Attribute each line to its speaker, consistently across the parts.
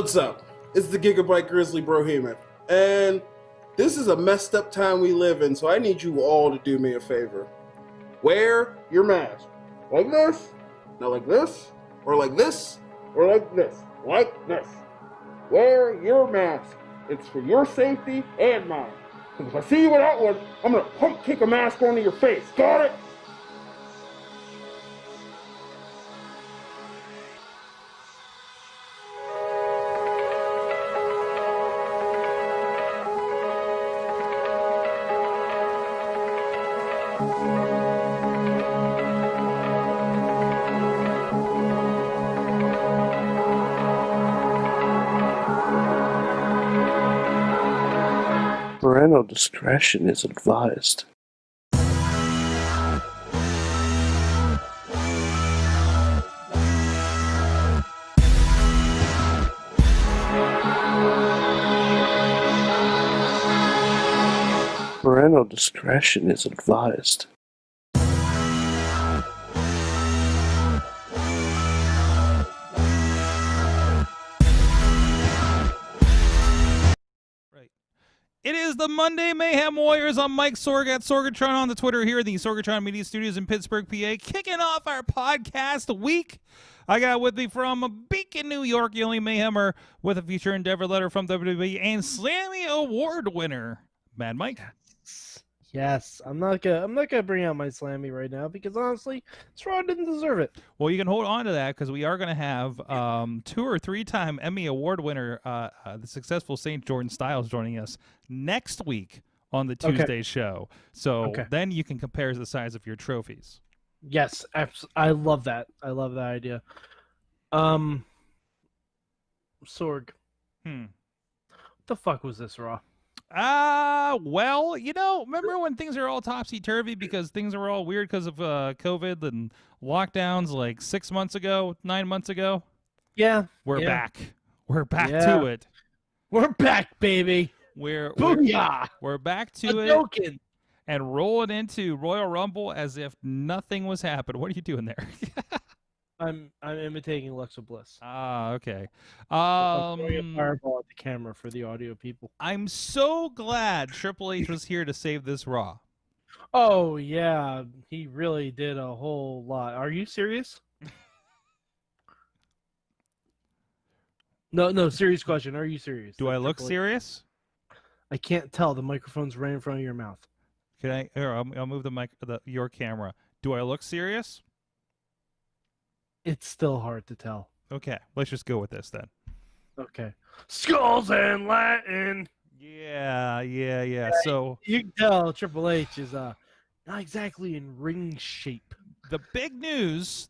Speaker 1: What's up? It's the Gigabyte Grizzly Brohemian, and this is a messed up time we live in, so I need you all to do me a favor. Wear your mask. Like this, not like this, or like this, or like this, like this. Wear your mask. It's for your safety and mine. Because if I see you without one, I'm gonna pump kick a mask onto your face. Got it?
Speaker 2: Parental discretion is advised. Parental discretion is advised.
Speaker 3: It is the Monday Mayhem Warriors. I'm Mike Sorg at Sorgatron on the Twitter here at the Sorgatron Media Studios in Pittsburgh, PA. Kicking off our podcast week. I got with me from Beacon, New York, the only Mayhemmer with a feature endeavor letter from WWE and Slammy Award winner, Mad Mike.
Speaker 4: Yes, I'm not gonna bring out my Slammy right now because honestly, this Raw didn't deserve it.
Speaker 3: Well, you can hold on to that because we are going to have 2 or 3-time Emmy Award winner, the successful St. Jordan Styles, joining us next week on the Tuesday show. So then you can compare the size of your trophies.
Speaker 4: Yes, I love that. I love that idea. Sorg. What the fuck was this Raw?
Speaker 3: Well, you know, remember when things are all topsy-turvy because things are all weird because of COVID and lockdowns like 6 months ago, 9 months ago?
Speaker 4: Yeah.
Speaker 3: We're back. We're back to it.
Speaker 4: We're back, baby.
Speaker 3: We're back to it and rolling into Royal Rumble as if nothing was happening. What are you doing there?
Speaker 4: I'm imitating Alexa Bliss.
Speaker 3: Okay.
Speaker 4: I'm throwing a fireball at the camera for the audio people.
Speaker 3: I'm so glad Triple H was here to save this Raw.
Speaker 4: Oh yeah, he really did a whole lot. Are you serious? No, serious question. Are you serious?
Speaker 3: Do I look serious?
Speaker 4: I can't tell. The microphone's right in front of your mouth.
Speaker 3: Can I? Here, I'll move your camera. Do I look serious?
Speaker 4: It's still hard to tell.
Speaker 3: Okay, let's just go with this then.
Speaker 4: Okay. Skulls and Latin.
Speaker 3: Yeah. So
Speaker 4: you can tell Triple H is not exactly in ring shape.
Speaker 3: The big news,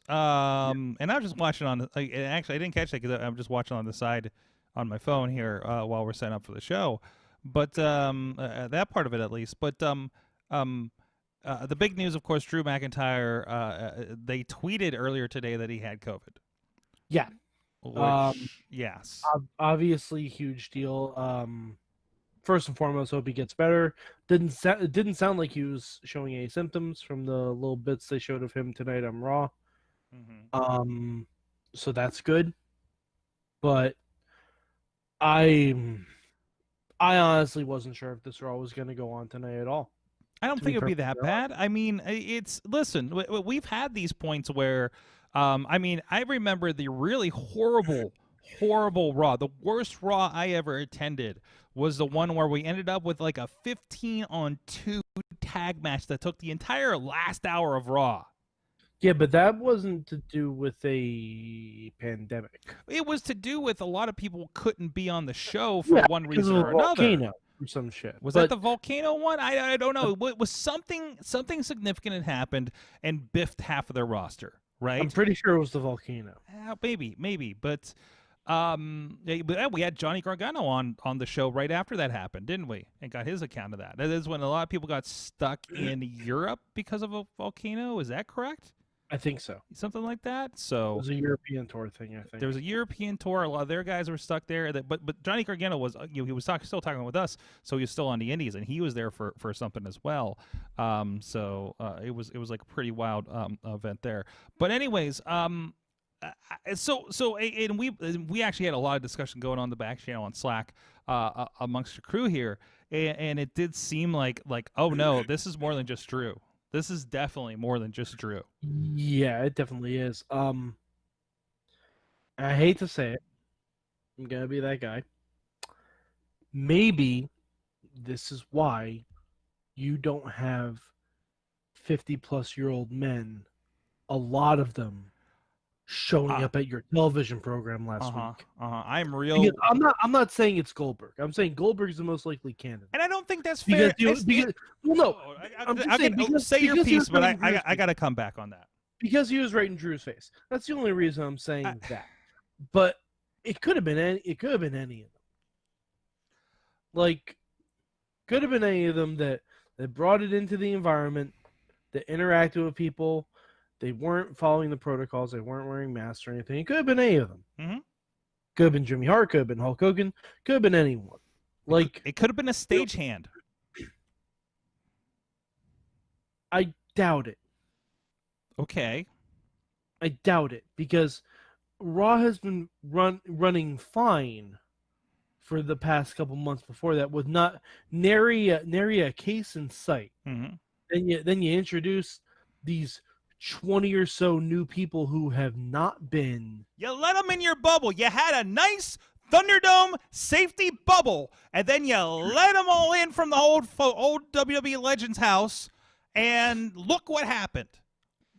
Speaker 3: and I'm just watching on. Actually, I didn't catch that because I'm just watching on the side on my phone here while we're setting up for the show. But that part of it at least. But the big news, of course, Drew McIntyre. They tweeted earlier today that he had COVID.
Speaker 4: Yeah.
Speaker 3: Yes.
Speaker 4: Obviously, huge deal. First and foremost, hope he gets better. It didn't sound like he was showing any symptoms from the little bits they showed of him tonight on Raw. So that's good. But I honestly wasn't sure if this Raw was going to go on tonight at all.
Speaker 3: I don't think it would be that bad. I mean, listen, we've had these points where, I remember the really horrible Raw. The worst Raw I ever attended was the one where we ended up with like a 15-on-2 tag match that took the entire last hour of Raw.
Speaker 4: Yeah, but that wasn't to do with a pandemic.
Speaker 3: It was to do with a lot of people couldn't be on the show for one reason or another.
Speaker 4: Volcano. Or some shit.
Speaker 3: Was that the volcano one? I don't know. It was something significant had happened and biffed half of their roster, right?
Speaker 4: I'm pretty sure it was the volcano.
Speaker 3: Maybe, but we had Johnny Gargano on the show right after that happened, didn't we? And got his account of that. That is when a lot of people got stuck in Europe because of a volcano. Is that correct?
Speaker 4: I think so.
Speaker 3: Something like that. So
Speaker 4: it was a European tour thing, I think.
Speaker 3: There was a European tour. A lot of their guys were stuck there. But Johnny Gargano was, he was still talking with us, so he was still on the Indies, and he was there for something as well. So it was like a pretty wild event there. But anyways, And we actually had a lot of discussion going on the back channel on Slack amongst the crew here, and it did seem like oh no, this is more than just Drew. This is definitely more than just Drew.
Speaker 4: Yeah, it definitely is. I hate to say it, I'm gonna be that guy. Maybe this is why you don't have 50-plus-year-old men, a lot of them, showing up at your television program last week.
Speaker 3: I'm real.
Speaker 4: Because I'm not saying it's Goldberg. I'm saying Goldberg's the most likely candidate.
Speaker 3: And I don't think that's fair. Say your piece, but I got to come back on that.
Speaker 4: Because he was right in Drew's face. That's the only reason I'm saying that. But it could have been any of them. Like, could have been any of them that brought it into the environment, that interacted with people. They weren't following the protocols. They weren't wearing masks or anything. It could have been any of them.
Speaker 3: Mm-hmm.
Speaker 4: Could have been Jimmy Hart. Could have been Hulk Hogan. Could have been anyone. Like,
Speaker 3: it could have been a stagehand.
Speaker 4: I doubt it.
Speaker 3: Okay.
Speaker 4: I doubt it because Raw has been running fine for the past couple months before that, with not nary a case in sight.
Speaker 3: Mm-hmm.
Speaker 4: Then you introduce these 20 or so new people who have not been.
Speaker 3: You let them in your bubble. You had a nice Thunderdome safety bubble, and then you let them all in from the old WWE Legends house, and look what happened.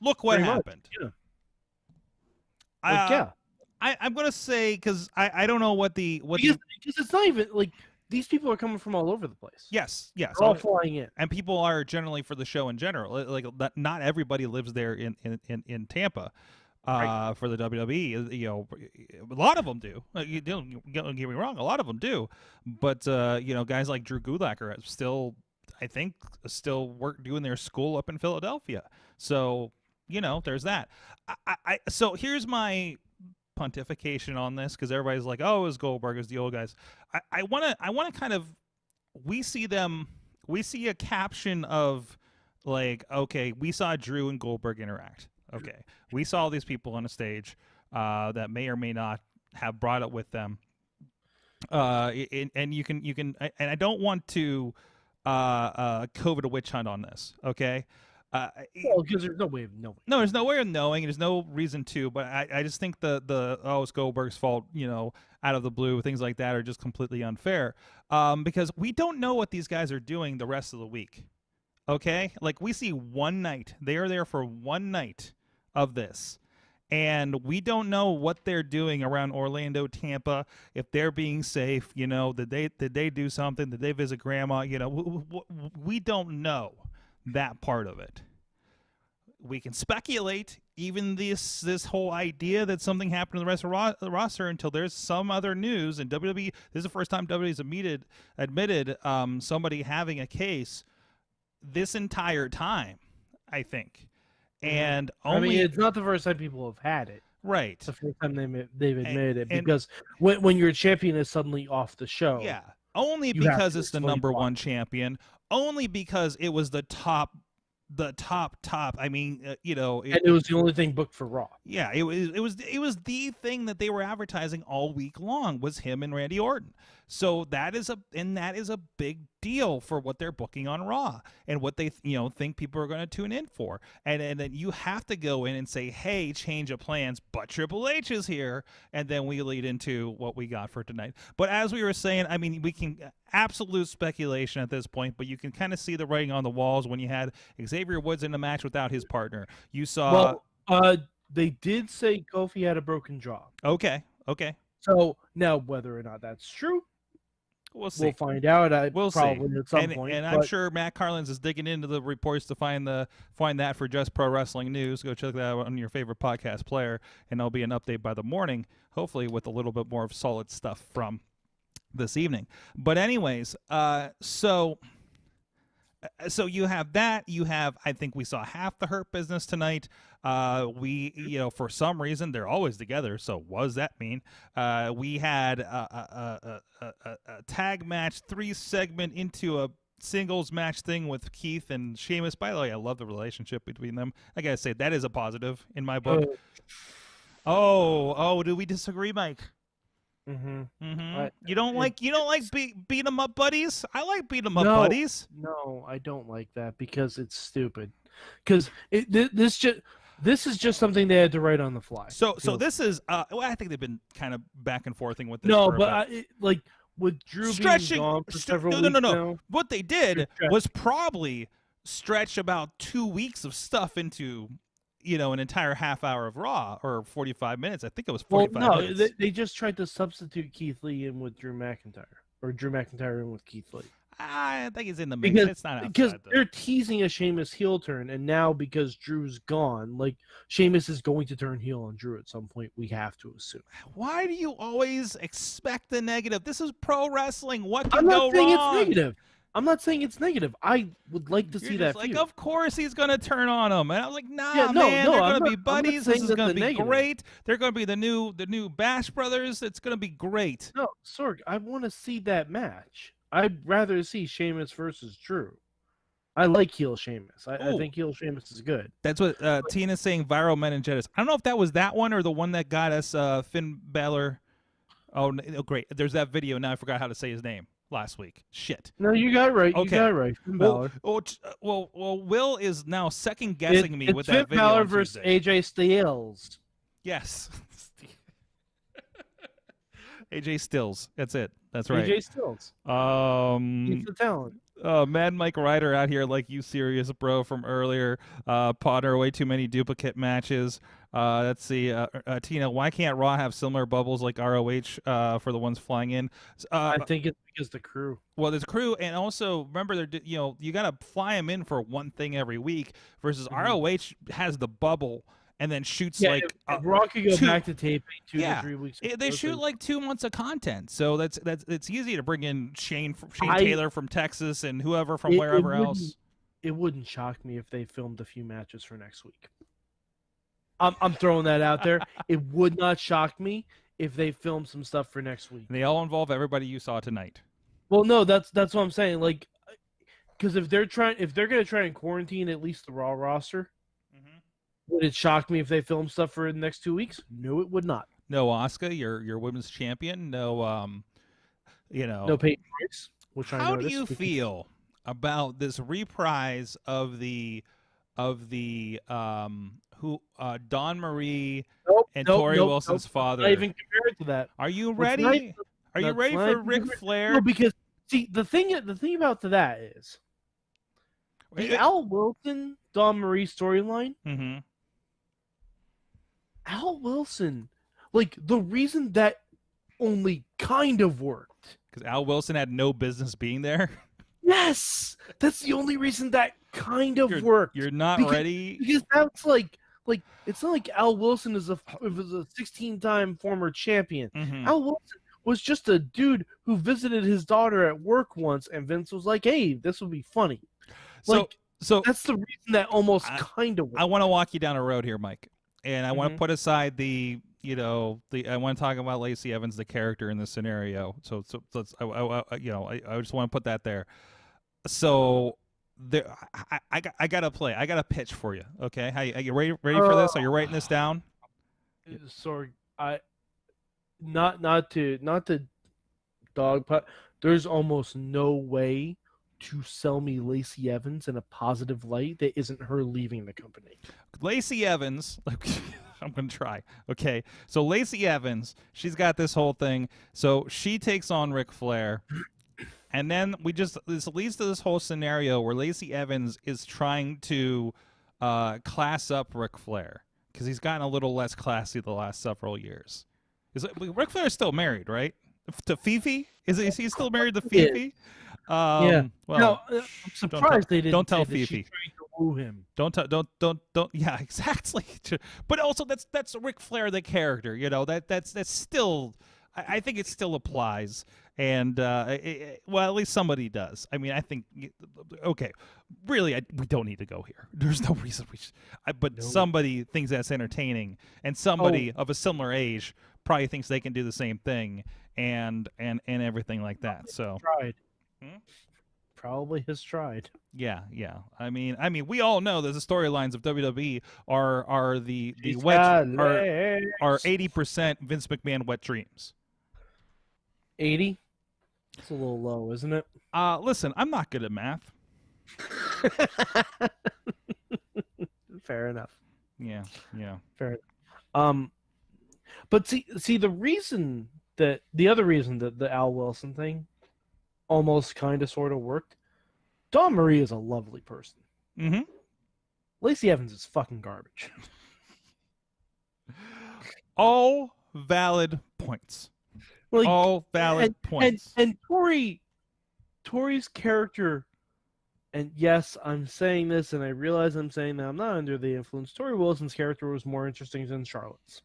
Speaker 3: Look what happened.
Speaker 4: Yeah.
Speaker 3: I'm gonna say because I don't know because
Speaker 4: it's not even like these people are coming from all over the place.
Speaker 3: Yes,
Speaker 4: they're all flying in,
Speaker 3: and people are generally for the show in general. Like not everybody lives there in Tampa. For the WWE, you know, a lot of them do. You don't get me wrong, a lot of them do. But you know, guys like Drew Gulak are still, I think, doing their school up in Philadelphia. So you know, there's that. So here's my pontification on this, because everybody's like, oh, it's Goldberg, it's the old guys. I want to kind of, we see a caption of like, okay, we saw Drew and Goldberg interact. Okay, we saw all these people on a stage that may or may not have brought it with them. And you can, and I don't want to COVID a witch hunt on this. Okay.
Speaker 4: Because there's no way of knowing.
Speaker 3: No, there's no way of knowing. There's no reason to. But I just think it's Goldberg's fault, you know, out of the blue, things like that are just completely unfair. Because we don't know what these guys are doing the rest of the week. Okay, like we see one night. They are there for one night of this, and we don't know what they're doing around Orlando, Tampa. If they're being safe, you know, did they do something? Did they visit grandma? You know, we don't know that part of it. We can speculate, even this whole idea that something happened to the rest of the roster until there's some other news. And WWE, this is the first time WWE's admitted somebody having a case this entire time, I think. And only,
Speaker 4: it's not the first time people have had it.
Speaker 3: Right.
Speaker 4: It's the first time they've admitted it, because when your champion is suddenly off the show.
Speaker 3: Yeah. Only because it's the number one champion. Only because it was the top. I mean, you know,
Speaker 4: and it was the only thing booked for Raw.
Speaker 3: Yeah, it was the thing that they were advertising all week long was him and Randy Orton. So that is a big deal for what they're booking on Raw and what they think people are going to tune in for. And then you have to go in and say, hey, change of plans, but Triple H is here, and then we lead into what we got for tonight. But as we were saying, I mean, we can absolute speculation at this point, but you can kind of see the writing on the walls when you had Xavier Woods in the match without his partner. You saw
Speaker 4: they did say Kofi had a broken jaw.
Speaker 3: Okay.
Speaker 4: So now whether or not that's true,
Speaker 3: we'll see.
Speaker 4: We'll find out.
Speaker 3: We'll
Speaker 4: probably
Speaker 3: see.
Speaker 4: At some point.
Speaker 3: And I'm sure Matt Carlins is digging into the reports to find that for Just Pro Wrestling News. Go check that out on your favorite podcast player, and there'll be an update by the morning, hopefully with a little bit more of solid stuff from this evening. But anyways, so you have that. You have, I think we saw half the Hurt Business tonight. For some reason they're always together. So what does that mean? We had a tag match, 3-segment into a singles match thing with Keith and Sheamus. By the way, I love the relationship between them. I gotta say that is a positive in my book. Oh, do we disagree, Mike?
Speaker 4: Mm-hmm.
Speaker 3: Mm-hmm. You don't like beat 'em up buddies? I like beat 'em up
Speaker 4: No.
Speaker 3: buddies.
Speaker 4: No, I don't like that because it's stupid. Because this is just something they had to write on the fly.
Speaker 3: So this is well, I think they've been kind of back and forthing with this.
Speaker 4: No,
Speaker 3: for a
Speaker 4: but
Speaker 3: bit.
Speaker 4: like with Drew
Speaker 3: Stretching.
Speaker 4: being gone for several
Speaker 3: No.
Speaker 4: weeks now,
Speaker 3: What they did was probably stretch about 2 weeks of stuff into, an entire half hour of Raw or 45 minutes. I think it was 45 minutes.
Speaker 4: They just tried to substitute Keith Lee in with Drew McIntyre, or Drew McIntyre in with Keith Lee.
Speaker 3: I think he's in the mix. It's not
Speaker 4: because
Speaker 3: outside, though.
Speaker 4: they're teasing a Sheamus heel turn, and now because Drew's gone, like Sheamus is going to turn heel on Drew at some point. We have to assume.
Speaker 3: Why do you always expect the negative? This is pro wrestling. What can
Speaker 4: I'm
Speaker 3: go
Speaker 4: not saying
Speaker 3: wrong?
Speaker 4: it's negative. I'm not saying it's negative. I would like to see that.
Speaker 3: Like, of course he's gonna turn on him, and I was like, man,
Speaker 4: no,
Speaker 3: they're gonna be
Speaker 4: I'm not
Speaker 3: buddies.
Speaker 4: saying
Speaker 3: This is gonna
Speaker 4: that's a
Speaker 3: be
Speaker 4: negative.
Speaker 3: great. They're gonna be the new Bash Brothers. It's gonna be great.
Speaker 4: No, Sorg, I want to see that match. I'd rather see Sheamus versus Drew. I like heel Sheamus. I think heel Sheamus is good.
Speaker 3: That's what Tina's saying. Viral meningitis. I don't know if that was that one or the one that got us Finn Balor. Oh, great! There's that video. Now I forgot how to say his name last week. Shit.
Speaker 4: No, you got it right.
Speaker 3: Okay.
Speaker 4: You got it right. Finn Balor.
Speaker 3: Well, Will is now second guessing me with that
Speaker 4: Finn
Speaker 3: video.
Speaker 4: Balor
Speaker 3: on
Speaker 4: versus
Speaker 3: Tuesday.
Speaker 4: AJ Styles.
Speaker 3: Yes. AJ Stills. That's it. That's right.
Speaker 4: AJ Styles. He's the talent.
Speaker 3: Mad Mike Ryder out here like you serious bro from earlier. Potter, way too many duplicate matches. Let's see. Tina, why can't Raw have similar bubbles like ROH for the ones flying in?
Speaker 4: I think it's because the crew.
Speaker 3: Well, there's crew, and also remember, you got to fly them in for one thing every week. Versus ROH has the bubble and then shoots like
Speaker 4: if Raw could go back to taping 2 to 3 weeks.
Speaker 3: They shoot like 2 months of content, so it's easy to bring in Shane Taylor from Texas and whoever from wherever else.
Speaker 4: It wouldn't shock me if they filmed a few matches for next week. I'm throwing that out there. It would not shock me if they filmed some stuff for next week.
Speaker 3: And they all involve everybody you saw tonight.
Speaker 4: Well, no, that's what I'm saying. Like, because if they're gonna try and quarantine at least the Raw roster. Would it shock me if they film stuff for the next 2 weeks? No, it would not.
Speaker 3: No Asuka, your women's champion. No,
Speaker 4: No Peyton Royce.
Speaker 3: How do you feel about this reprise of the Dawn Marie and Tori Wilson's father?
Speaker 4: Not even compared to that.
Speaker 3: Are you ready? Are you ready for Ric Flair?
Speaker 4: No, because see the thing about that is the Al Wilson Dawn Marie storyline.
Speaker 3: Mm-hmm.
Speaker 4: Al Wilson, like the reason that only kind of worked
Speaker 3: because Al Wilson had no business being there.
Speaker 4: Yes, that's the only reason that kind of worked.
Speaker 3: You're not ready
Speaker 4: because that's like it's not like Al Wilson is a 16-time former champion.
Speaker 3: Mm-hmm.
Speaker 4: Al Wilson was just a dude who visited his daughter at work once, and Vince was like, "Hey, this would be funny." So that's the reason that almost kind of worked.
Speaker 3: I want to walk you down a road here, Mike. And I want to put aside I want to talk about Lacey Evans, the character in this scenario. So let's, I just want to put that there. So there, I got to play. I got a pitch for you. Okay, are you ready for this? Are you writing this down?
Speaker 4: Sorry, not to dog pot. There's almost no way to sell me Lacey Evans in a positive light that isn't her leaving the company.
Speaker 3: Lacey Evans, I'm going to try. Okay. So Lacey Evans, she's got this whole thing. So she takes on Ric Flair. And then this leads to this whole scenario where Lacey Evans is trying to class up Ric Flair because he's gotten a little less classy the last several years. Ric Flair is still married, right? To Fifi? Is he still married to Fifi?
Speaker 4: Yeah.
Speaker 3: Well,
Speaker 4: no, I'm surprised they didn't.
Speaker 3: Don't tell
Speaker 4: say
Speaker 3: Fifi.
Speaker 4: That she's trying to woo him.
Speaker 3: Don't. Yeah, exactly. But also, that's Ric Flair, the character. That's still. I think it still applies, and well, at least somebody does. I mean, I think. Okay, really, we don't need to go here. There's no reason we should. But somebody thinks that's entertaining, and somebody of a similar age probably thinks they can do the same thing, and everything like that. So.
Speaker 4: Tried. probably has tried.
Speaker 3: Yeah. I mean, we all know that the storylines of WWE are the
Speaker 4: She's
Speaker 3: wet
Speaker 4: got
Speaker 3: are
Speaker 4: legs.
Speaker 3: 80% Vince McMahon wet dreams.
Speaker 4: 80? It's a little low, isn't it?
Speaker 3: Listen, I'm not good at math.
Speaker 4: Fair enough.
Speaker 3: Yeah.
Speaker 4: Fair enough. But see, the other reason that the Al Wilson thing almost kind of sort of worked. Dawn Marie is a lovely person.
Speaker 3: Mm-hmm.
Speaker 4: Lacey Evans is fucking garbage.
Speaker 3: All valid points.
Speaker 4: Like,
Speaker 3: all valid points.
Speaker 4: And Tori's character, and yes, I'm saying this, and I realize I'm saying that I'm not under the influence. Tori Wilson's character was more interesting than Charlotte's.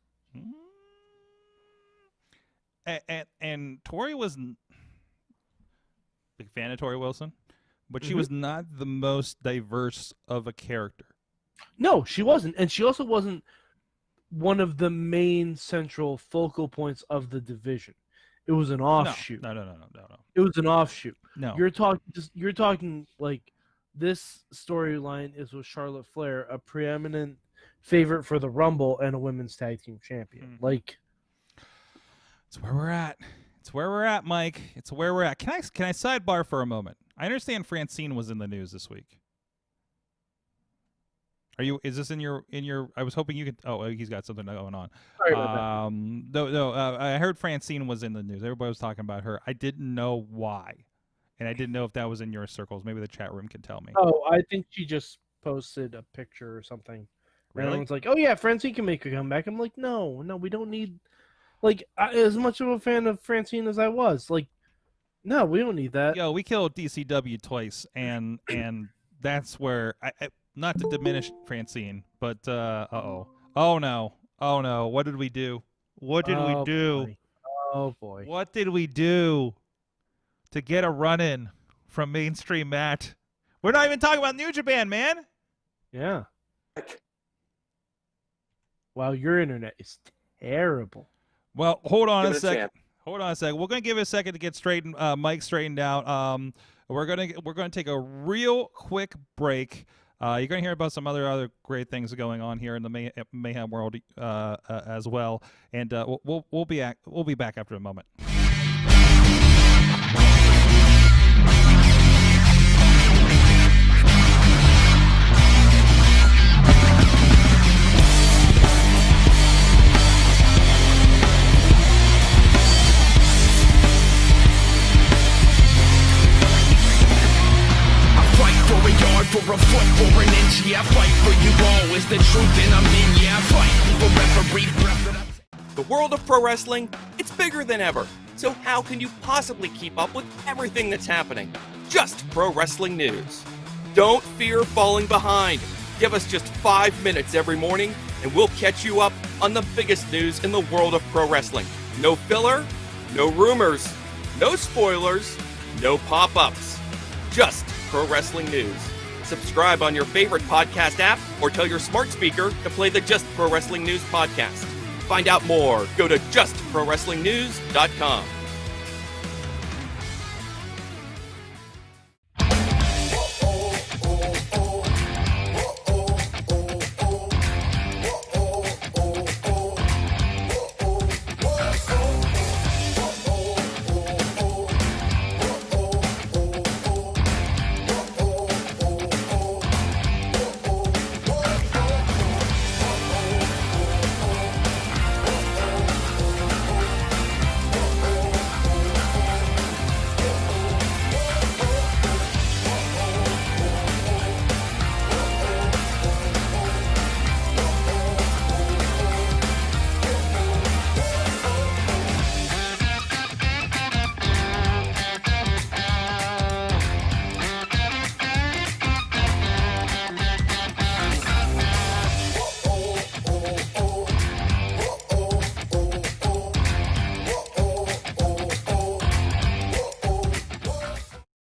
Speaker 3: And Tori was big fan of Tori Wilson, but she was not the most diverse of a character. No,
Speaker 4: she wasn't, and she also wasn't one of the main central focal points of the division. It was an offshoot.
Speaker 3: No.
Speaker 4: It was an offshoot.
Speaker 3: No.
Speaker 4: You're talking like this storyline is with Charlotte Flair, a preeminent favorite for the Rumble and a women's tag team champion. Like,
Speaker 3: it's where we're at. It's where we're at, Mike. It's where we're at. Can I sidebar for a moment? I understand Francine was in the news this week. Is this in your I was hoping you could. Oh, he's got something going on.
Speaker 4: Sorry about
Speaker 3: that. I heard Francine was in the news. Everybody was talking about her. I didn't know why, and I didn't know if that was in your circles. Maybe the chat room can tell me.
Speaker 4: Oh, I think she just posted a picture or something.
Speaker 3: Really?
Speaker 4: And everyone's like, "Oh yeah, Francine can make a comeback." I'm like, "No, we don't need." Like, as much of a fan of Francine as I was, like, no, we don't need that.
Speaker 3: Yo, we killed DCW twice, and that's where I not to diminish Francine, but oh no, what did we do? What did we do?
Speaker 4: Boy. Oh boy,
Speaker 3: what did we do to get a run-in from mainstream Matt? We're not even talking about New Japan, man.
Speaker 4: Yeah. Wow, your internet is terrible.
Speaker 3: Well, hold on a second. Hold on a second. We're gonna give it a second to get Mike straightened out. We're gonna take a real quick break. You're gonna hear about some other great things going on here in the Mayhem world as well, and we'll be back after a moment.
Speaker 5: For a foot or an inch, yeah, I fight for you all. It's the truth and I'm in, yeah, I fight for referee.
Speaker 6: The world of pro wrestling, it's bigger than ever. So how can you possibly keep up with everything that's happening? Just pro wrestling news. Don't fear falling behind. Give us just 5 minutes every morning and we'll catch you up on the biggest news in the world of pro wrestling. No filler, no rumors, no spoilers, no pop-ups. Just pro wrestling news. Subscribe on your favorite podcast app or tell your smart speaker to play the Just Pro Wrestling News podcast. Find out more. Go to justprowrestlingnews.com.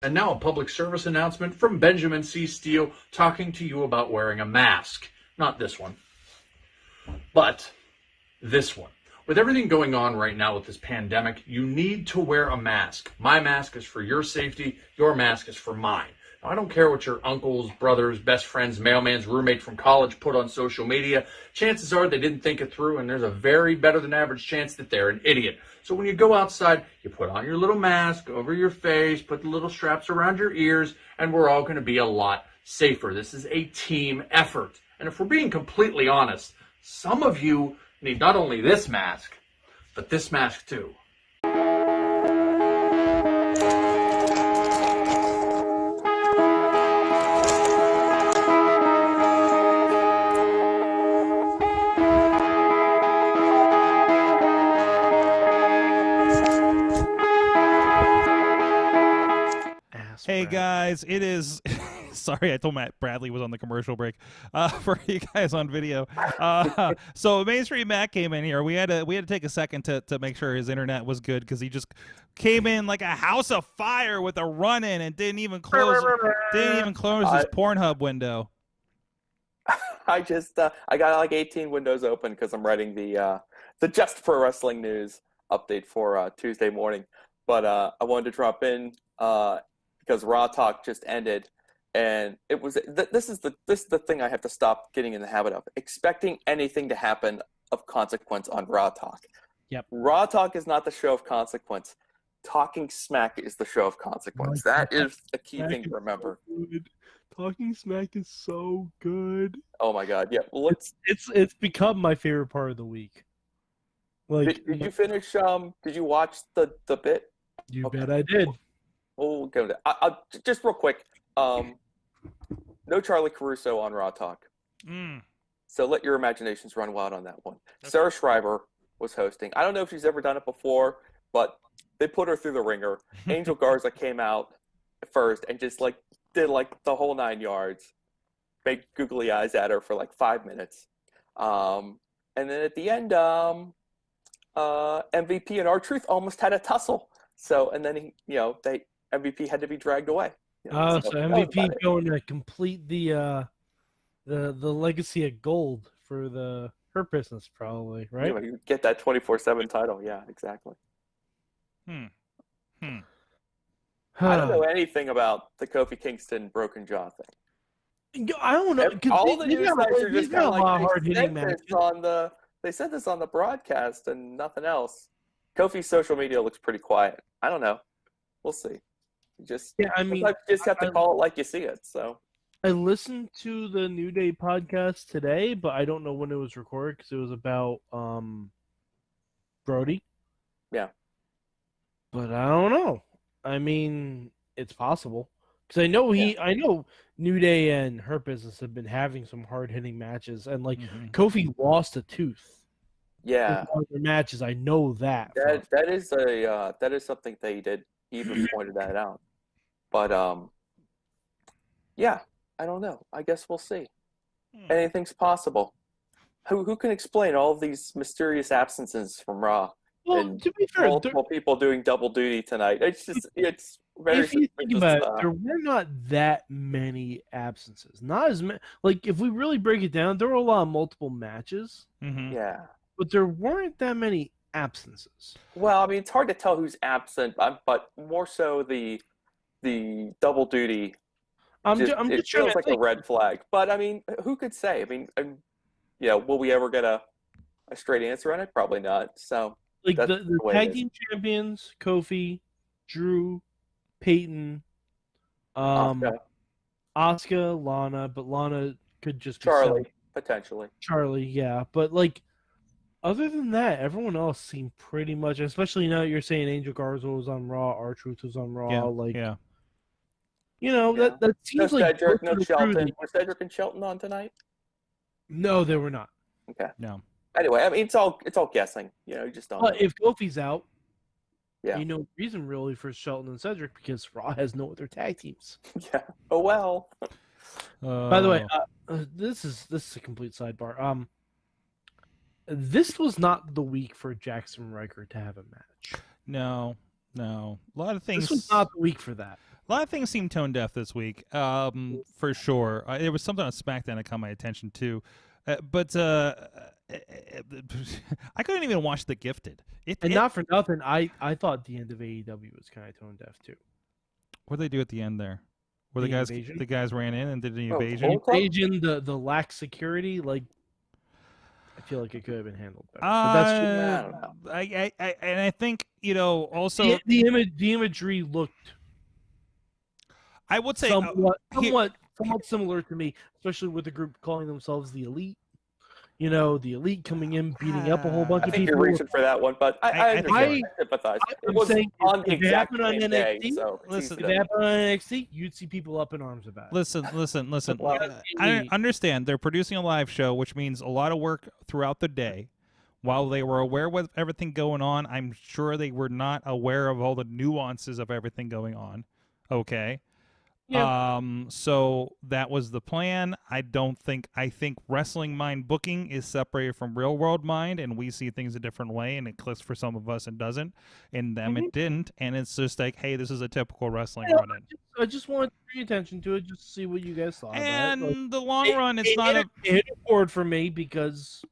Speaker 7: And now a public service announcement from Benjamin C. Steele talking to you about wearing a mask. Not this one, but this one. With everything going on right now with this pandemic, you need to wear a mask. My mask is for your safety. Your mask is for mine. Now, I don't care what your uncles, brothers, best friends, mailman's roommate from college put on social media. Chances are they didn't think it through, and there's a very better than average chance that they're an idiot. So when you go outside, you put on your little mask over your face, put the little straps around your ears, and we're all going to be a lot safer. This is a team effort. And if we're being completely honest, some of you need not only this mask, but this mask too.
Speaker 3: Hey guys, it is. Sorry, I told Matt Bradley was on the commercial break. For you guys on video, so Mainstream Matt came in here. We had to take a second to make sure his internet was good because he just came in like a house of fire with a run in and didn't even close his Pornhub window.
Speaker 6: I just I got like 18 windows open because I'm writing the Just Pro Wrestling News update for Tuesday morning. But I wanted to drop in because Raw Talk just ended, and it was this is the thing I have to stop getting in the habit of, expecting anything to happen of consequence on Raw Talk.
Speaker 4: Yep.
Speaker 6: Raw Talk is not the show of consequence. Talking Smack is the show of consequence. That is a key thing to remember.
Speaker 4: Talking Smack is so good.
Speaker 6: Oh my God! Yeah, well,
Speaker 4: It's become my favorite part of the week. Like,
Speaker 6: did you finish? Did you watch the bit?
Speaker 4: You bet I did.
Speaker 6: We'll go to that. I'll just real quick. No Charlie Caruso on Raw Talk. So let your imaginations run wild on that one. Okay. Sarah Schreiber was hosting. I don't know if she's ever done it before, but they put her through the ringer. Angel Garza came out first and just like did like the whole 9 yards. Big googly eyes at her for like 5 minutes. And then at the end, MVP and R-Truth almost had a tussle. So, and then MVP had to be dragged away.
Speaker 4: So MVP going to complete the legacy of gold for her business, probably, right?
Speaker 6: Yeah, you get that 24/7 title. Yeah, exactly. I don't know anything about the Kofi Kingston broken jaw thing.
Speaker 4: I don't know.
Speaker 6: All the news sites are just kind of like
Speaker 4: hard-hitting matches.
Speaker 6: They said this on the broadcast and nothing else. Kofi's social media looks pretty quiet. I don't know. We'll see. You just have to call it like you see it. So
Speaker 4: I listened to the New Day podcast today, but I don't know when it was recorded because it was about Brody.
Speaker 6: Yeah.
Speaker 4: But I don't know. I mean, it's possible because I know New Day and Hurt Business have been having some hard hitting matches, and like Kofi lost a tooth.
Speaker 6: Yeah,
Speaker 4: in their matches. I know that.
Speaker 6: That is something they did. He even pointed that out. But yeah, I don't know. I guess we'll see. Anything's possible. Who can explain all of these mysterious absences from Raw?
Speaker 4: Well,
Speaker 6: and
Speaker 4: to be fair,
Speaker 6: multiple people doing double duty tonight. It's very.
Speaker 4: If you think about it, there were not that many absences. Not as many. Like if we really break it down, there were a lot of multiple matches.
Speaker 6: Yeah.
Speaker 4: But there weren't that many absences.
Speaker 6: Well, I mean, it's hard to tell who's absent, but more so the double duty. It feels like a red flag. But I mean, who could say? I mean, will we ever get a straight answer on it? Probably not. So,
Speaker 4: like the tag team champions, Kofi, Drew, Peyton, Asuka, Lana, but Lana could just be
Speaker 6: Charlie potentially.
Speaker 4: Charlie, yeah, but like. Other than that, everyone else seemed pretty much, especially now that you're saying Angel Garza was on Raw, R-Truth was on Raw. That seems like
Speaker 6: Cedric, no Shelton. Were Cedric and Shelton on tonight?
Speaker 4: No, they were not.
Speaker 6: Okay.
Speaker 3: No.
Speaker 6: Anyway, I mean, it's all guessing. You just don't.
Speaker 4: But if Kofi's out,
Speaker 6: no
Speaker 4: reason really for Shelton and Cedric because Raw has no other tag teams.
Speaker 6: Yeah. Oh well.
Speaker 4: By the way, this is a complete sidebar. This was not the week for Jackson Riker to have a match.
Speaker 3: No. A lot of things.
Speaker 4: This was not the week for that.
Speaker 3: A lot of things seemed tone deaf this week, for sure. There was something on SmackDown that caught my attention too, but I couldn't even watch The Gifted.
Speaker 4: Not for nothing, I thought the end of AEW was kind of tone deaf too.
Speaker 3: What did they do at the end there? Where
Speaker 4: The
Speaker 3: the guys ran in and did the
Speaker 8: Oh,
Speaker 3: invasion?
Speaker 8: Bullet Club?
Speaker 4: Invasion, the lax security, like I feel like it could have been handled better. But that's
Speaker 8: I don't know.
Speaker 3: and I think also
Speaker 4: the imagery looked
Speaker 3: I would say
Speaker 4: somewhat similar to me, especially with the group calling themselves the Elite. The Elite coming in, beating up a whole bunch
Speaker 8: I
Speaker 4: of
Speaker 8: think
Speaker 4: people.
Speaker 8: you're reaching for that one, but I sympathize. It
Speaker 4: I'm
Speaker 8: was
Speaker 4: saying
Speaker 8: on the
Speaker 4: if it
Speaker 8: exact
Speaker 4: happened on
Speaker 8: same day,
Speaker 4: NXT,
Speaker 8: so
Speaker 3: listen,
Speaker 4: if it happened on NXT, you'd see people up in arms about it.
Speaker 3: Listen.
Speaker 8: Well,
Speaker 3: I understand they're producing a live show, which means a lot of work throughout the day. While they were aware of everything going on, I'm sure they were not aware of all the nuances of everything going on. Okay.
Speaker 4: Yeah.
Speaker 3: So that was the plan. I think wrestling mind booking is separated from real world mind, and we see things a different way, and it clicks for some of us and doesn't. In them, it didn't, and it's just like, hey, this is a typical wrestling run-in.
Speaker 4: I just wanted to bring attention to it, just to see what you guys thought
Speaker 3: And
Speaker 4: about it.
Speaker 3: the long run, it's not
Speaker 4: it hit a chord for me because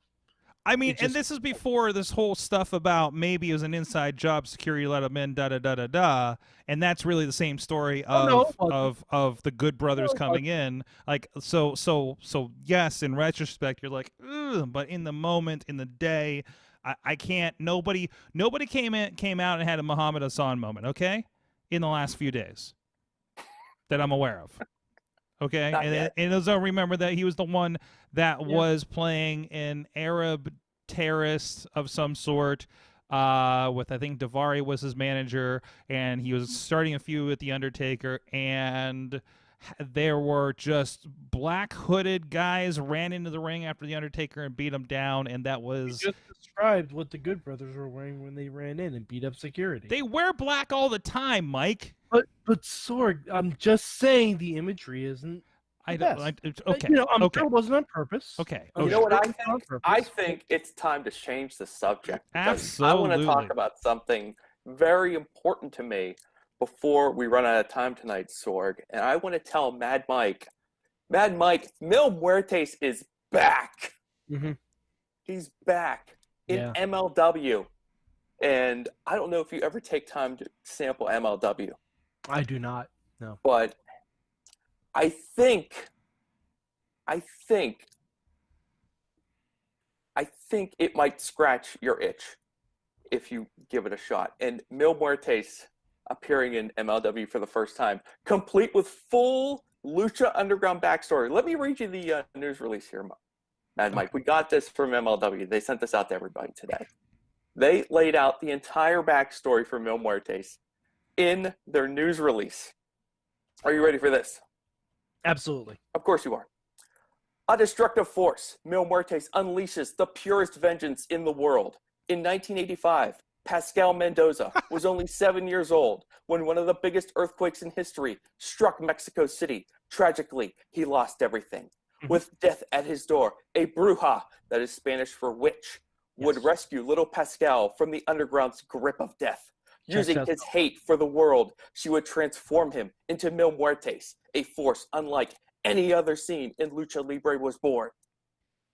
Speaker 3: I mean, and this is before this whole stuff about maybe it was an inside job, security let them in, and that's really the same story of the Good Brothers coming in. Like, so yes, in retrospect, you're like, ugh, but in the moment, in the day, I can't. Nobody came out and had a Muhammad Hassan moment, okay, in the last few days that I'm aware of. Okay, and also remember that he was the one that was playing an Arab terrorist of some sort. With I think Daivari was his manager, and he was starting a feud with the Undertaker, and there were just black hooded guys ran into the ring after the Undertaker and beat him down, and that was
Speaker 4: you just described what the Good Brothers were wearing when they ran in and beat up security.
Speaker 3: They wear black all the time, Mike.
Speaker 4: But Sorg, I'm just saying the imagery isn't.
Speaker 3: Okay.
Speaker 4: I'm sure it wasn't on purpose.
Speaker 3: Okay.
Speaker 8: You know what I think? I think it's time to change the subject. I want to talk about something very important to me before we run out of time tonight, Sorg. And I want to tell Mad Mike, Mil Muertes is back.
Speaker 4: Mm-hmm.
Speaker 8: He's back in MLW. And I don't know if you ever take time to sample MLW.
Speaker 4: I do not. No.
Speaker 8: But I think it might scratch your itch if you give it a shot. And Mil Muertes appearing in MLW for the first time, complete with full Lucha Underground backstory. Let me read you the news release here, Mad Mike. We got this from MLW. They sent this out to everybody today. They laid out the entire backstory for Mil Muertes in their news release. Are you ready for this?
Speaker 4: Absolutely.
Speaker 8: Of course you are. A destructive force, Mil Muertes unleashes the purest vengeance in the world. In 1985, Pascal Mendoza was only 7 years old when one of the biggest earthquakes in history struck Mexico City. Tragically, he lost everything. With death at his door, a bruja, that is Spanish for witch, would rescue little Pascal from the underground's grip of death. Using his hate for the world, she would transform him into Mil Muertes, a force unlike any other seen in Lucha Libre was born.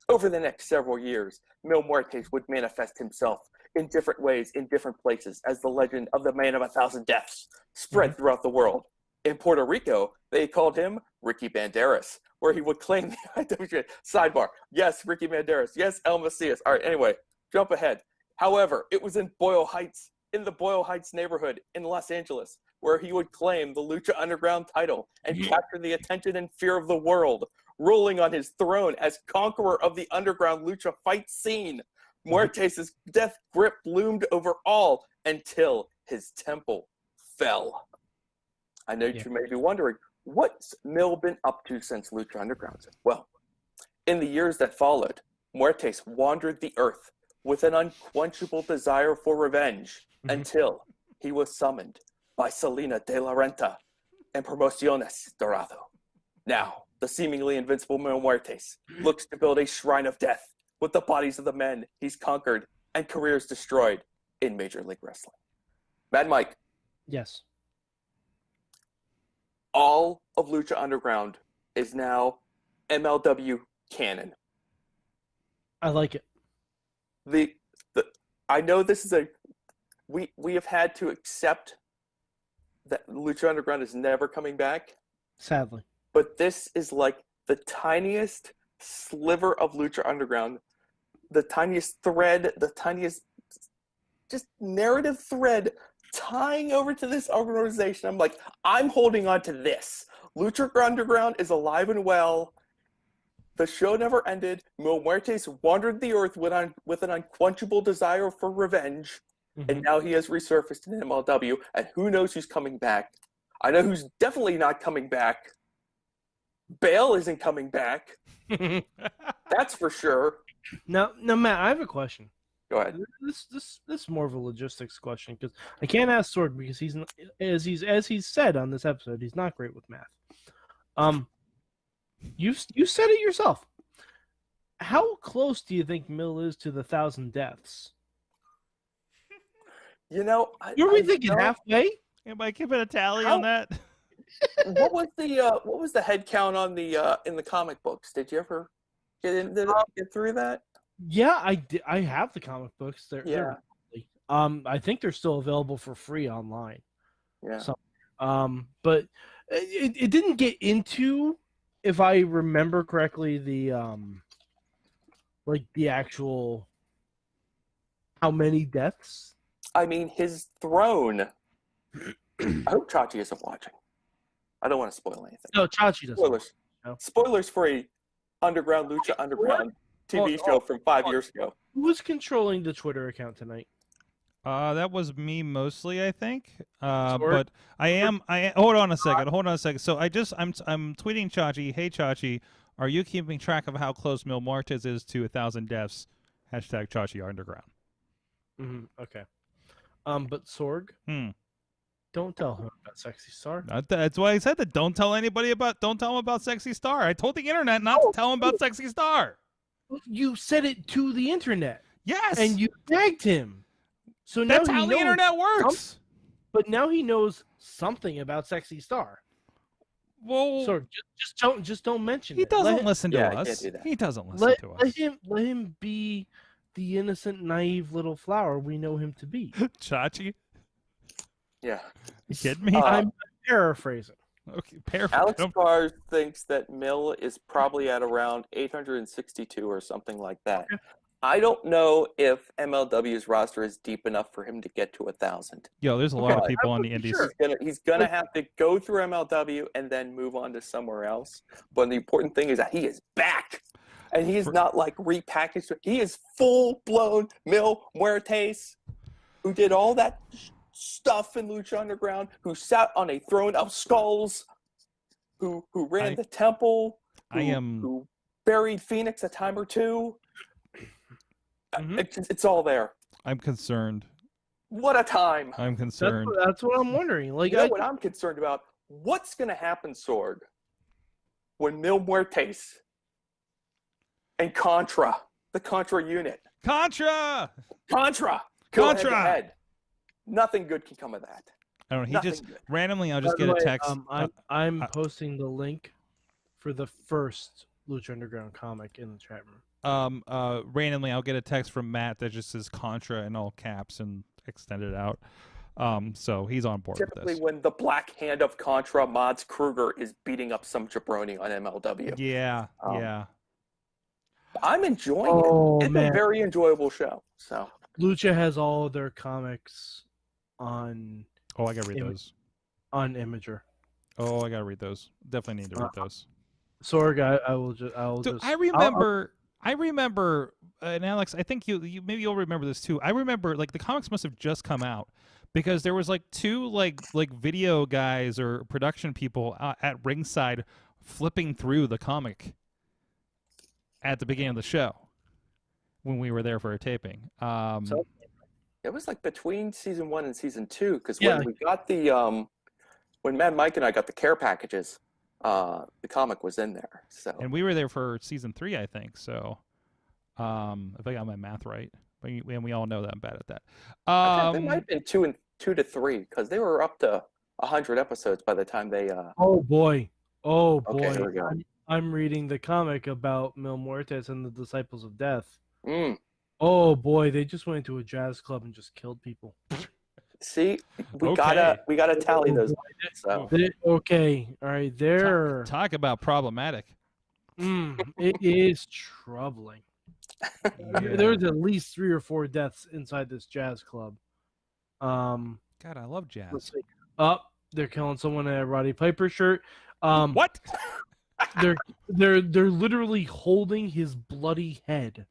Speaker 8: Over the next several years, Mil Muertes would manifest himself in different ways in different places as the legend of the Man of 1,000 Deaths spread throughout the world. In Puerto Rico, they called him Ricky Banderas, where he would claim the IWGP. Sidebar. Yes, Ricky Banderas. Yes, El Macias. All right, anyway, jump ahead. However, it was in Boyle Heights, in the Boyle Heights neighborhood in Los Angeles, where he would claim the Lucha Underground title and capture the attention and fear of the world, ruling on his throne as conqueror of the underground lucha fight scene. Muertes' death grip loomed over all until his temple fell. I know you may be wondering, what's Mil been up to since Lucha Underground? Well, in the years that followed, Muertes wandered the earth with an unquenchable desire for revenge until he was summoned by Selena de la Renta and Promociones Dorado. Now, the seemingly invincible Mil Muertes looks to build a shrine of death with the bodies of the men he's conquered and careers destroyed in Major League Wrestling. Mad Mike.
Speaker 4: Yes.
Speaker 8: All of Lucha Underground is now MLW canon.
Speaker 4: I like it.
Speaker 8: the I know this is we have had to accept that Lucha Underground is never coming back.
Speaker 4: Sadly.
Speaker 8: But this is like the tiniest sliver of Lucha Underground, the tiniest thread, the tiniest just narrative thread tying over to this organization. I'm like, I'm holding on to this. Lucha Underground is alive and well. The show never ended. Mil Muertes wandered the earth with an unquenchable desire for revenge, and now he has resurfaced in MLW, and who knows who's coming back. I know who's definitely not coming back. Bale isn't coming back. That's for sure.
Speaker 4: Now, Matt, I have a question.
Speaker 8: Go ahead.
Speaker 4: This is more of a logistics question because I can't ask Sorg because he's as he's said on this episode, he's not great with math. You said it yourself. How close do you think Mil is to the 1,000 deaths?
Speaker 8: You know,
Speaker 4: Were we thinking halfway?
Speaker 3: Anybody keep it a tally on that?
Speaker 8: What was the head count on the in the comic books? Did you ever get through that?
Speaker 4: Yeah, I did. I have the comic books.
Speaker 8: Yeah.
Speaker 4: I think they're still available for free online.
Speaker 8: Yeah.
Speaker 4: So, but it didn't get into, if I remember correctly, the like the actual how many deaths.
Speaker 8: I mean, his throne. I hope Chachi isn't watching. I don't want to spoil anything.
Speaker 4: No, Chachi doesn't.
Speaker 8: Spoilers.
Speaker 4: No.
Speaker 8: Spoilers for a Lucha Underground TV show from 5 years ago.
Speaker 4: Who was controlling the Twitter account tonight?
Speaker 3: That was me mostly, I think. But I hold on a second. So I'm tweeting Chachi. Hey Chachi, are you keeping track of how close Mil Muertes is to 1,000 deaths? Hashtag Chachi Underground.
Speaker 4: Okay. But Sorg, don't tell him about Sexy Star.
Speaker 3: That's why I said that. Don't tell him about Sexy Star. I told the internet not to tell him about Sexy Star.
Speaker 4: You said it to the internet.
Speaker 3: Yes.
Speaker 4: And you tagged him. So now
Speaker 3: that's how the internet works.
Speaker 4: But now he knows something about Sexy Star.
Speaker 3: Well,
Speaker 4: so just don't mention it.
Speaker 3: He doesn't listen to us. He doesn't listen to us.
Speaker 4: Let him be the innocent, naive little flower we know him to be.
Speaker 3: Chachi?
Speaker 8: Yeah.
Speaker 3: You kidding me?
Speaker 4: I'm paraphrasing.
Speaker 3: Okay,
Speaker 8: Alex Carr thinks that Mil is probably at around 862 or something like that. Okay. I don't know if MLW's roster is deep enough for him to get to 1,000.
Speaker 3: Yo, there's a lot of people on the indies.
Speaker 8: Sure. He's gonna have to go through MLW and then move on to somewhere else. But the important thing is that he is back, and he's not like repackaged. He is full-blown Mil Muertes, who did all that stuff in Lucha Underground, who sat on a throne of skulls, who ran the temple, who buried Phoenix a time or two. It's all there.
Speaker 3: I'm concerned.
Speaker 8: What a time!
Speaker 3: I'm concerned.
Speaker 4: That's what I'm wondering. Like,
Speaker 8: you know what I'm concerned about? What's going to happen, Sorg, when Mil Muertes and the Contra unit, Contra, go head. Nothing good can come of that.
Speaker 3: I don't know. Randomly, I'll just get a text.
Speaker 4: I'm posting the link for the first Lucha Underground comic in the chat room.
Speaker 3: Randomly, I'll get a text from Matt that just says Contra in all caps and extended out. So he's on board with this.
Speaker 8: Typically, when the Black Hand of Contra, Mods Kruger, is beating up some jabroni on MLW.
Speaker 3: Yeah, yeah.
Speaker 8: I'm enjoying it. It's a very enjoyable show. So
Speaker 4: Lucha has all of their comics on.
Speaker 3: Oh, I gotta read those.
Speaker 4: On Imager.
Speaker 3: Oh, I gotta read those. Definitely need to read those.
Speaker 4: Sorg, I will just.
Speaker 3: I remember, and Alex, I think you maybe you'll remember this too. I remember like the comics must have just come out because there was like two like video guys or production people at ringside flipping through the comic at the beginning of the show when we were there for a taping.
Speaker 8: So it was like between season 1 and season 2 because when we got the when Mike and I got the care packages. The comic was in there, so
Speaker 3: and we were there for season 3, I think. So, if I got my math right, and we all know that I'm bad at that.
Speaker 8: They might have been 2 to 3 because they were up to 100 episodes by the time they.
Speaker 4: Oh boy!
Speaker 8: Okay, here we go.
Speaker 4: I'm reading the comic about Mil Muertes and the Disciples of Death. Oh boy, they just went into a jazz club and just killed people.
Speaker 8: See, we
Speaker 3: Okay.
Speaker 8: gotta tally those. So.
Speaker 4: Okay, all right, they're
Speaker 3: Talk about problematic.
Speaker 4: it is troubling. There's at least 3 or 4 deaths inside this jazz club.
Speaker 3: God, I love jazz.
Speaker 4: Let's see. They're killing someone in a Roddy Piper shirt.
Speaker 3: What?
Speaker 4: They're literally holding his bloody head.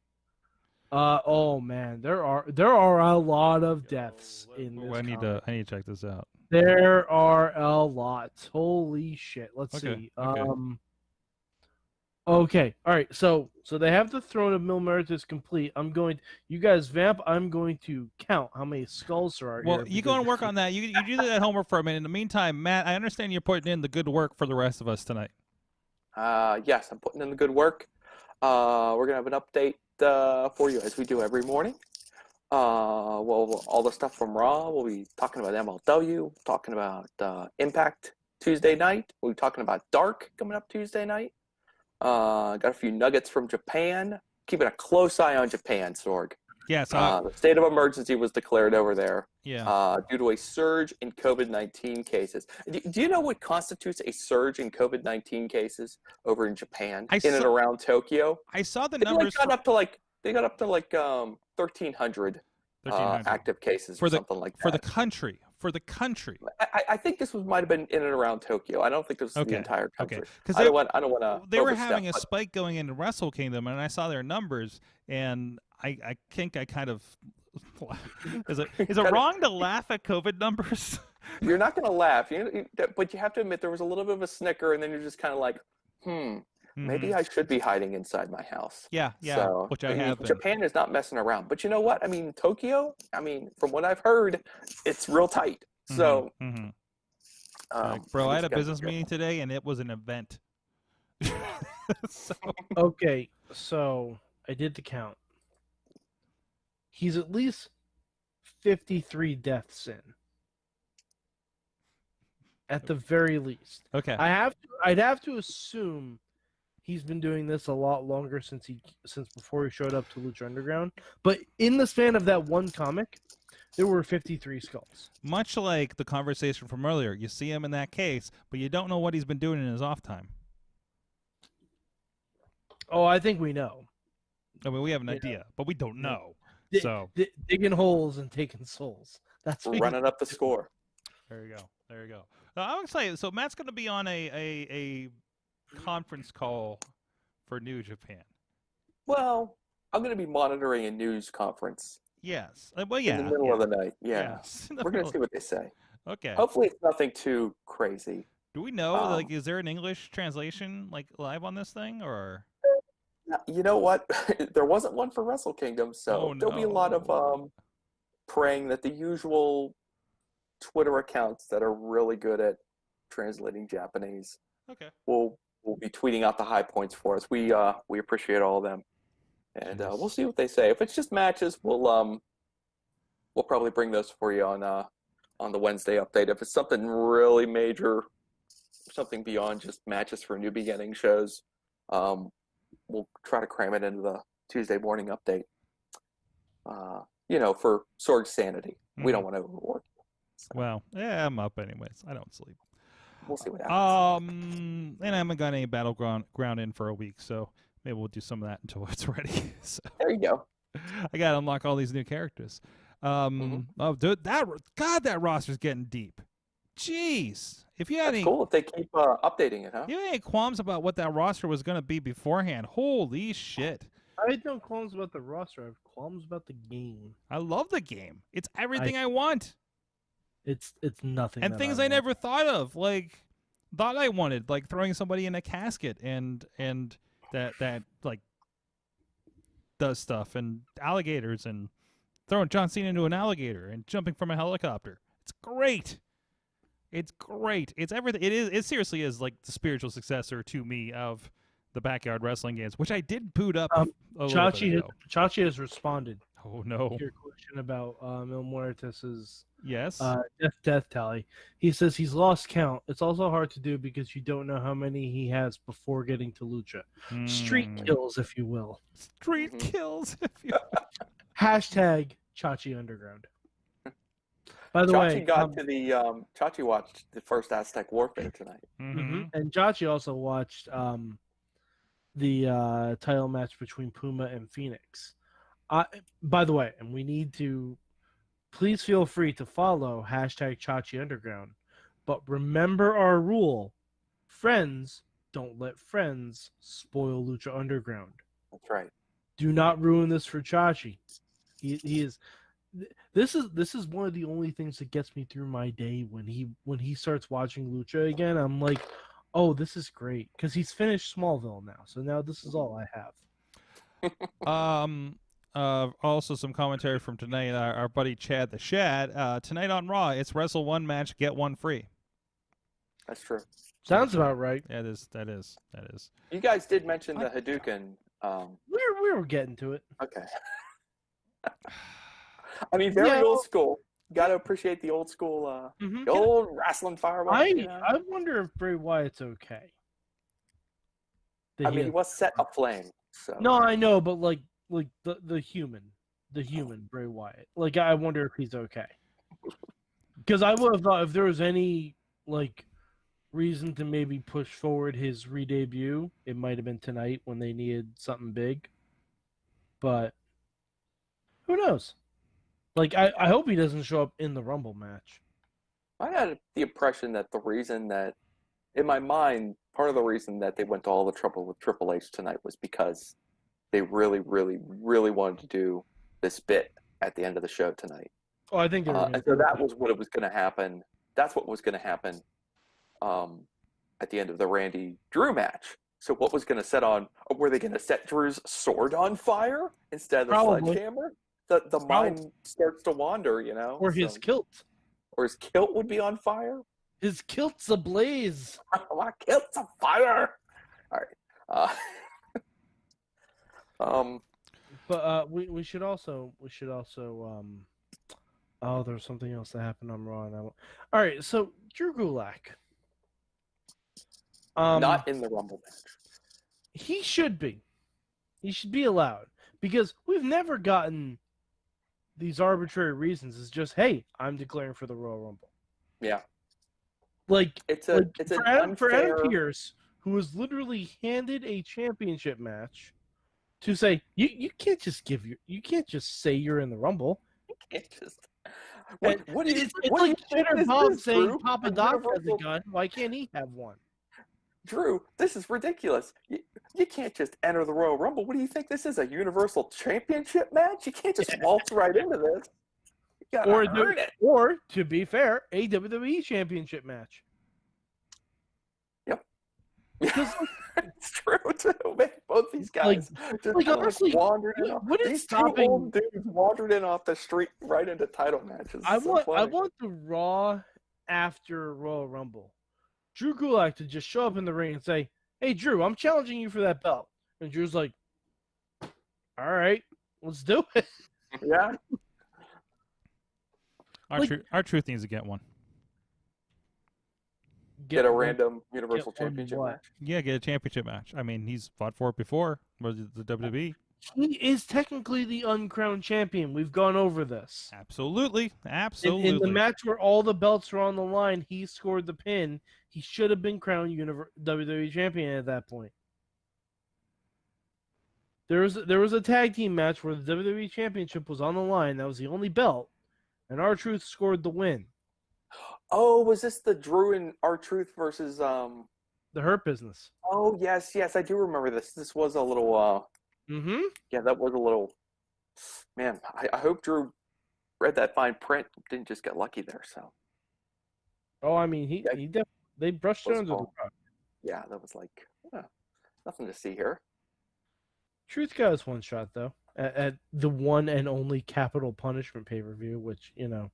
Speaker 4: Oh man, there are a lot of deaths in this.
Speaker 3: I need to check this out.
Speaker 4: There are a lot. Holy shit. Let's see. Okay. All right. So they have the throne of Mil Muertes complete. You guys vamp. I'm going to count how many skulls there are.
Speaker 3: Well,
Speaker 4: here
Speaker 3: you go and work on that. You do that homework for a minute. In the meantime, Matt, I understand you're putting in the good work for the rest of us tonight.
Speaker 8: Yes, I'm putting in the good work. We're gonna have an update for you as we do every morning. Well, all the stuff from Raw. We'll be talking about MLW, talking about Impact Tuesday night. We'll be talking about Dark coming up Tuesday night. Got a few nuggets from Japan. Keeping a close eye on Japan, Sorg.
Speaker 3: Yes.
Speaker 8: The state of emergency was declared over there.
Speaker 3: Yeah.
Speaker 8: Due to a surge in COVID-19 cases. Do you know what constitutes a surge in COVID-19 cases over in Japan, and around Tokyo?
Speaker 3: I saw the numbers.
Speaker 8: They got up to like 1,300 active cases, or something like that.
Speaker 3: For the country.
Speaker 8: I think this might have been in and around Tokyo. I don't think this was the entire country.
Speaker 3: Okay. Because
Speaker 8: I don't want to.
Speaker 3: They were having a spike going into Wrestle Kingdom, and I saw their numbers, and I think I kind of. Is it wrong to laugh at COVID numbers?
Speaker 8: You're not going to laugh, but you have to admit there was a little bit of a snicker, and then you're just kind of like, maybe I should be hiding inside my house.
Speaker 3: Yeah,
Speaker 8: so,
Speaker 3: which I have.
Speaker 8: Japan is not messing around, but you know what? I mean, Tokyo. I mean, from what I've heard, it's real tight. So,
Speaker 3: bro, I had a business meeting today, and it was an event.
Speaker 4: Okay, so I did the count. He's at least 53 deaths in. At the very least.
Speaker 3: Okay.
Speaker 4: I'd have to assume he's been doing this a lot longer since before he showed up to Lucha Underground. But in the span of that one comic, there were 53 skulls.
Speaker 3: Much like the conversation from earlier, you see him in that case, but you don't know what he's been doing in his off time.
Speaker 4: Oh, I think we know.
Speaker 3: I mean, we have an idea, but we don't know.
Speaker 4: Digging holes and taking souls. That's
Speaker 8: running up the score.
Speaker 3: There you go. I'm excited. So Matt's going to be on a conference call for New Japan.
Speaker 8: Well, I'm going to be monitoring a news conference.
Speaker 3: Yes. Well, yeah.
Speaker 8: In the middle of the night. Yeah.
Speaker 3: Yes.
Speaker 8: We're going to see what they say.
Speaker 3: Okay.
Speaker 8: Hopefully it's nothing too crazy.
Speaker 3: Do we know, is there an English translation, live on this thing, or?
Speaker 8: You know what? There wasn't one for Wrestle Kingdom, so there'll be a lot of praying that the usual Twitter accounts that are really good at translating Japanese will be tweeting out the high points for us. We appreciate all of them, and we'll see what they say. If it's just matches, we'll probably bring those for you on the Wednesday update. If it's something really major, something beyond just matches for New Beginning shows, we'll try to cram it into the Tuesday morning update. For Sorg's sanity. We don't want to overwork. So.
Speaker 3: Well, yeah, I'm up anyways. I don't sleep.
Speaker 8: We'll see what happens.
Speaker 3: And I haven't got any battleground in for a week, so maybe we'll do some of that until it's ready. So,
Speaker 8: there you go.
Speaker 3: I gotta unlock all these new characters. Oh, dude, that roster's getting deep. Jeez. If you had any,
Speaker 8: cool if they keep updating it, huh?
Speaker 3: You had any qualms about what that roster was going to be beforehand? Holy shit.
Speaker 4: I have no qualms about the roster. I have qualms about the game.
Speaker 3: I love the game. It's everything I want.
Speaker 4: It's nothing.
Speaker 3: And things I never thought of, thought I wanted, like throwing somebody in a casket and that does stuff, and alligators, and throwing John Cena into an alligator and jumping from a helicopter. It's great. It's great. It's everything. It seriously is like the spiritual successor to me of the Backyard Wrestling games, which I did boot up a little bit ago.
Speaker 4: Chachi has responded.
Speaker 3: Oh no!
Speaker 4: Your question about Mil Muertes' death tally. He says he's lost count. It's also hard to do because you don't know how many he has before getting to Lucha. Street kills, if you will.
Speaker 3: Street kills, if you will.
Speaker 4: Hashtag Chachi Underground. By the
Speaker 8: Chachi
Speaker 4: way,
Speaker 8: got to the Chachi watched the first Aztec Warfare tonight.
Speaker 4: and Chachi also watched the title match between Puma and Phoenix. By the way, and we need to please feel free to follow hashtag Chachi Underground. But remember our rule: friends don't let friends spoil Lucha Underground.
Speaker 8: That's right.
Speaker 4: Do not ruin this for Chachi. He is. This is one of the only things that gets me through my day when he starts watching Lucha again. I'm like, oh, this is great, because he's finished Smallville now, so now this is all I have.
Speaker 3: Also some commentary from tonight. Our buddy Chad the Shad. Tonight on Raw, it's Wrestle One match, get one free.
Speaker 8: That's true.
Speaker 4: Sounds about right.
Speaker 3: Yeah, that is.
Speaker 8: You guys did mention the Hadouken.
Speaker 4: We were getting to it.
Speaker 8: Okay. I mean, very old school. Got to appreciate the old school, the old wrestling fireball.
Speaker 4: I wonder if Bray Wyatt's okay.
Speaker 8: I mean, he was set aflame. So.
Speaker 4: No, I know, but like the human Bray Wyatt. Like, I wonder if he's okay. Because I would have thought if there was any like reason to maybe push forward his re-debut, it might have been tonight when they needed something big. But who knows? Like, I hope he doesn't show up in the Rumble match.
Speaker 8: I had the impression that the reason that, in my mind, part of the reason that they went to all the trouble with Triple H tonight was because they really, really, really wanted to do this bit at the end of the show tonight.
Speaker 4: Oh, I think they were
Speaker 8: and so that was what it was going to happen. That's what was going to happen at the end of the Randy Drew match. So what was going to set on? Were they going to set Drew's sword on fire instead of the sledgehammer? The mind starts to wander, you know.
Speaker 4: Or his kilt.
Speaker 8: Or his kilt would be on fire.
Speaker 4: His kilt's ablaze.
Speaker 8: My kilt's on fire. All right.
Speaker 4: But we should also oh, there's something else that happened on Raw. All right, so Drew Gulak.
Speaker 8: Not in the Rumble match.
Speaker 4: He should be. He should be allowed, because we've never gotten these arbitrary reasons. It's just, hey, I'm declaring for the Royal Rumble.
Speaker 8: Yeah.
Speaker 4: Like,
Speaker 8: for
Speaker 4: Adam Pearce, who was literally handed a championship match, to say you can't just say you're in the Rumble.
Speaker 8: You can't just. What do you?
Speaker 4: It's like Cheddar Bob saying Papa Doc has a gun. Why can't he have one?
Speaker 8: Drew, this is ridiculous. You can't just enter the Royal Rumble. What do you think this is, a Universal Championship match? You can't just waltz right into this. You gotta earn it.
Speaker 4: Or, to be fair, a WWE Championship match.
Speaker 8: Yep. It's true, too, man. Both these guys just
Speaker 4: honestly,
Speaker 8: wandered in.
Speaker 4: What is
Speaker 8: these
Speaker 4: stopping...
Speaker 8: two old dudes wandered in off the street right into title matches.
Speaker 4: I want the Raw after Royal Rumble, Drew Gulak to just show up in the ring and say, "Hey, Drew, I'm challenging you for that belt." And Drew's like, "All right, let's do it."
Speaker 8: Yeah.
Speaker 3: Our truth needs to get one.
Speaker 8: Get a random Universal Championship match.
Speaker 3: Yeah, get a championship match. I mean, he's fought for it before. Was it the WWE?
Speaker 4: He is technically the uncrowned champion. We've gone over this.
Speaker 3: Absolutely.
Speaker 4: In the match where all the belts were on the line, he scored the pin. He should have been crowned WWE champion at that point. There was a tag team match where the WWE championship was on the line. That was the only belt, and R-Truth scored the win.
Speaker 8: Oh, was this the Drew and R-Truth versus
Speaker 4: the Hurt Business?
Speaker 8: Oh, yes, I do remember this. This was a little yeah, that was a little, man, I hope Drew read that fine print, didn't just get lucky there, so.
Speaker 4: Oh, I mean, they brushed it under the rug.
Speaker 8: Yeah, that was like, nothing to see here.
Speaker 4: Truth got his one shot, though, at the one and only Capital Punishment pay-per-view, which, you know,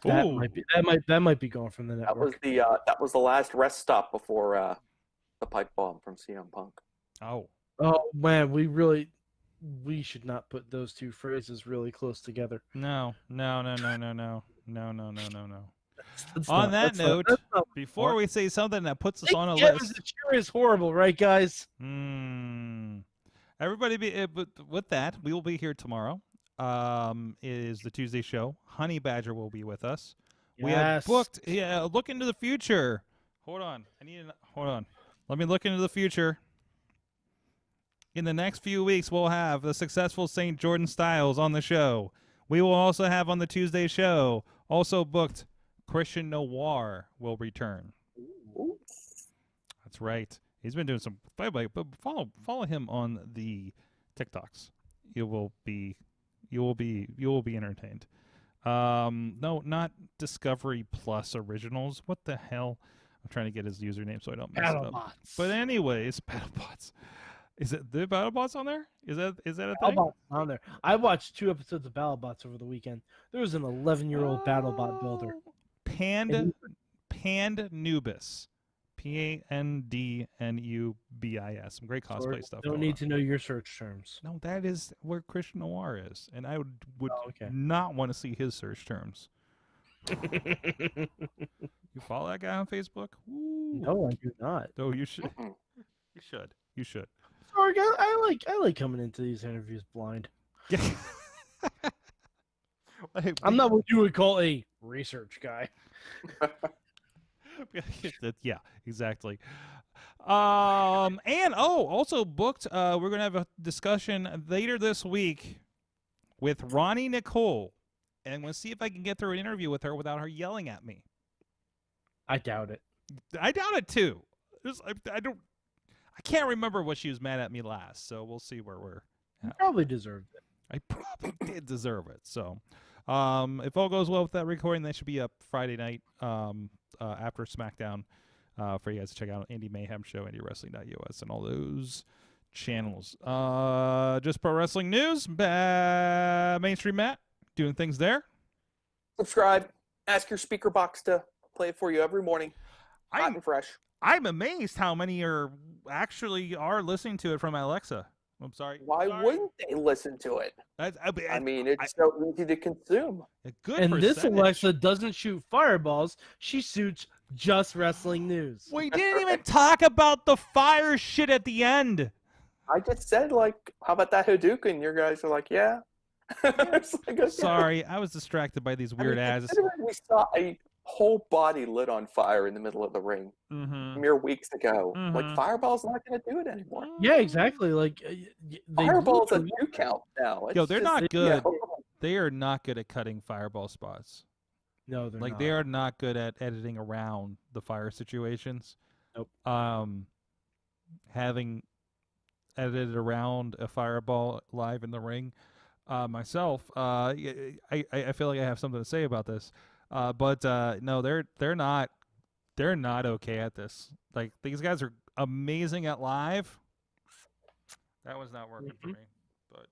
Speaker 4: that might be gone from the network.
Speaker 8: That was the last rest stop before the pipe bomb from CM Punk.
Speaker 3: Oh
Speaker 4: man, we should not put those two phrases really close together.
Speaker 3: No. On that note, before we say something that puts us on a list,
Speaker 4: the cheer is horrible, right, guys?
Speaker 3: Everybody, with that, we will be here tomorrow. is the Tuesday show. Honey Badger will be with us.
Speaker 4: Yes.
Speaker 3: We have booked. Yeah, look into the future. Hold on. Hold on. Let me look into the future. In the next few weeks, we'll have the successful St. Jordan Styles on the show. We will also have on the Tuesday show, also booked, Christian Noir will return. That's right. He's been doing some. By the way, follow him on the TikToks. You will be entertained. No, not Discovery Plus Originals. What the hell? I'm trying to get his username so I don't mess it up. But anyways, BattleBots. Is it the BattleBots on there? Is that a thing?
Speaker 4: BattleBots on there. I watched 2 episodes of BattleBots over the weekend. There was an 11-year-old BattleBot builder.
Speaker 3: Pandnubis. Pandnubis. Some great cosplay stuff.
Speaker 4: Don't need to know your search terms.
Speaker 3: No, that is where Christian Noir is, and I would not want to see his search terms. You follow that guy on Facebook? Ooh.
Speaker 4: No, I do not.
Speaker 3: Oh, you should. You should.
Speaker 4: Sorg, I like coming into these interviews blind.
Speaker 3: Yeah.
Speaker 4: I'm not what you would call a research guy.
Speaker 3: Yeah, exactly. And also booked. We're gonna have a discussion later this week with Ronnie Nicole, and I'm gonna see if I can get through an interview with her without her yelling at me.
Speaker 4: I doubt it.
Speaker 3: I doubt it too. I can't remember what she was mad at me last, so we'll see where we're at.
Speaker 4: You probably deserved it.
Speaker 3: I probably did deserve it. So, if all goes well with that recording, that should be up Friday night after SmackDown for you guys to check out Indie Mayhem Show, IndieWrestling.us, and all those channels. Just Pro Wrestling News. Mainstream Matt doing things there.
Speaker 8: Subscribe. Ask your speaker box to play it for you every morning. Hot and fresh.
Speaker 3: I'm amazed how many are listening to it from Alexa. I'm sorry.
Speaker 8: Why wouldn't they listen to it? I mean, it's so easy to consume.
Speaker 3: A good
Speaker 4: and
Speaker 3: percentage.
Speaker 4: This Alexa doesn't shoot fireballs. She shoots just wrestling news.
Speaker 3: We didn't even talk about the fire shit at the end.
Speaker 8: I just said, how about that Hadouken? Your guys are like, yeah.
Speaker 3: Sorry, I was distracted by these weird ads.
Speaker 8: We saw a whole body lit on fire in the middle of the ring mere weeks ago. Fireball's not going to do it anymore.
Speaker 4: Yeah, exactly.
Speaker 8: Fireball's a 2 count now.
Speaker 3: Yo, they're not good. They are not good at cutting fireball spots.
Speaker 4: No, they're not.
Speaker 3: They are not good at editing around the fire situations.
Speaker 4: Nope.
Speaker 3: Having edited around a fireball live in the ring, myself, I feel like I have something to say about this. But no, they're not okay at this. These guys are amazing at live. That was not working for me. But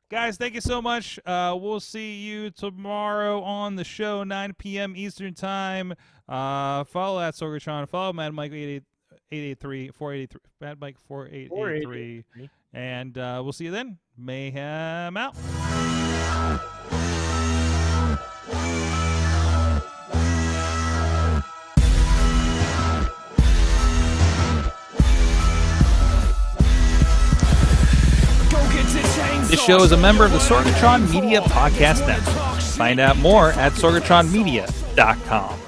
Speaker 3: guys, thank you so much. We'll see you tomorrow on the show, 9 p.m. Eastern time. Follow at Sorgatron. Follow Mad Mike 483, Mad Mike 4883, and we'll see you then. Mayhem out. This show is a member of the Sorgatron Media Podcast Network. Find out more at sorgatronmedia.com.